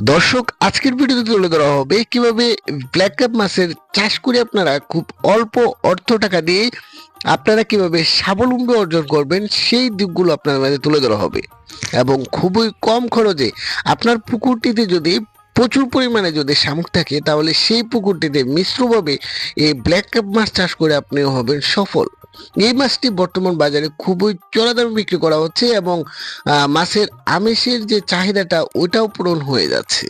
দর্শক, আজকের ভিডিওতে তুলে ধরা হবে কিভাবে ব্ল্যাক কাপ মাছের চাষ করে আপনারা খুব অল্প অর্থ টাকা দিয়ে আপনারা কিভাবে স্বাবলম্বী অর্জন করবেন সেই দিকগুলো আপনার মাঝে তুলে ধরা হবে। এবং খুবই কম খরচে আপনার পুকুরটিতে যদি প্রচুর পরিমাণে যদি শামুক থাকে তাহলে সেই পুকুরটিতে মিশ্রভাবে এই ব্ল্যাক কাপ মাছ চাষ করে আপনিও হবেন সফল। এই মাছটি বর্তমান বাজারে খুবই চড়া দামে বিক্রি করা হচ্ছে এবং মাছের আমিষের যে চাহিদাটা ওটাও পূরণ হয়ে যাচ্ছে।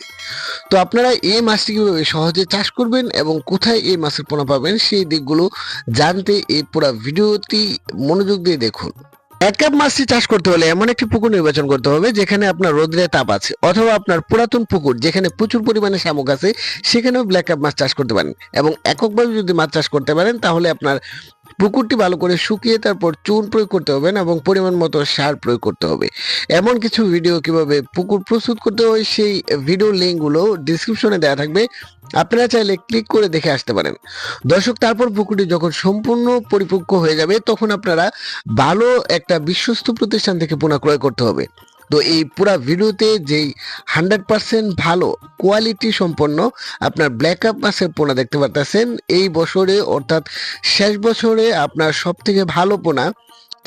তো আপনারা এই মাছটি কিভাবে সহজে চাষ করবেন এবং কোথায় এই মাছের পোনা পাবেন সেই দিকগুলো জানতে এই পুরো ভিডিওটি মনোযোগ দিয়ে দেখুন। এক কাপ মাছটি চাষ করতে হলে এমন একটি পুকুর নির্বাচন করতে হবে যেখানে আপনার রোদ্রের তাপ আছে, অথবা আপনার পুরাতন পুকুর যেখানে প্রচুর পরিমাণে শামুক আছে সেখানেও ব্ল্যাক কাপ মাছ চাষ করতে পারেন। এবং এককভাবে যদি মাছ চাষ করতে পারেন তাহলে আপনার পুকুরটি ভালো করে শুকিয়ে তারপর চুন প্রয়োগ করতে হবে এবং পরিমাণ মতো সার প্রয়োগ করতে হবে। এমন কিছু ভিডিও কিভাবে পুকুর প্রস্তুত করতে হয় সেই ভিডিও লিঙ্কগুলো ডিসক্রিপশনে দেওয়া থাকবে, আপনারা চাইলে ক্লিক করে দেখে আসতে পারেন। দর্শক, তারপর পুকুরটি যখন সম্পূর্ণ পরিপক্ক হয়ে যাবে তখন আপনারা ভালো একটা বিশ্বস্ত প্রতিষ্ঠান থেকে পোনা ক্রয় করতে হবে। তো এই পুরা ভিডিওতে যেই 100% ভালো কোয়ালিটি সম্পন্ন আপনার ব্ল্যাক কাপ মাছের পোনা দেখতে পারতেছেন, এই বছরে অর্থাৎ শেষ বছরে আপনার সব থেকে ভালো পোনা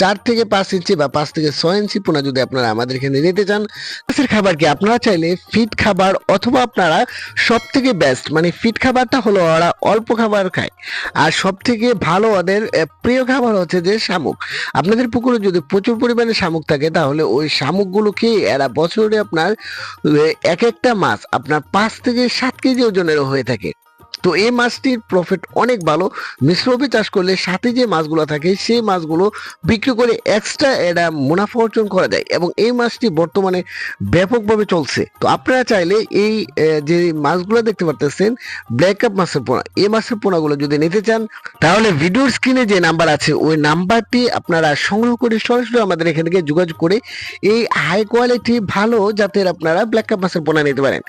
4 থেকে 5 ইঞ্চি বা 5 থেকে 6 ইঞ্চি পোনা যদি আপনারা আমাদের এখানে নিতে চান, মাছের খাবার কি আপনারা চাইলে ফিট খাবার, অথবা আপনারা সব থেকে বেস্ট মানে ফিট খাবারটা হলো ওরা অল্প খাবার খায় আর সব থেকে ভালো ওদের প্রিয় খাবার হচ্ছে যে শামুক। আপনাদের পুকুরে যদি প্রচুর পরিমাণে শামুক থাকে তাহলে ওই শামুকগুলো খেয়ে এরা বছরে আপনার এক একটা মাছ আপনার 5 থেকে 7 কেজি ওজনের হয়ে থাকে। তো এই মাছটির প্রফিট অনেক ভালো। মিশ্রভাবে চাষ করলে সাথে যে মাছগুলো থাকে সেই মাছগুলো বিক্রি করে এক্সট্রা এটা মুনাফা অর্জন করা যায় এবং এই মাছটি বর্তমানে ব্যাপকভাবে চলছে। তো আপনারা চাইলে এই যে মাছগুলো দেখতে পারতেছেন ব্ল্যাক কাপ মাছের পোনা, এই মাছের পোনাগুলো যদি নিতে চান তাহলে ভিডিওর স্ক্রিনে যে নাম্বার আছে ওই নাম্বারটি আপনারা সংগ্রহ করে সরাসরি আমাদের এখান থেকে যোগাযোগ করে এই হাই কোয়ালিটি ভালো জাতের আপনারা ব্ল্যাক কাপ মাছের পোনা নিতে পারেন।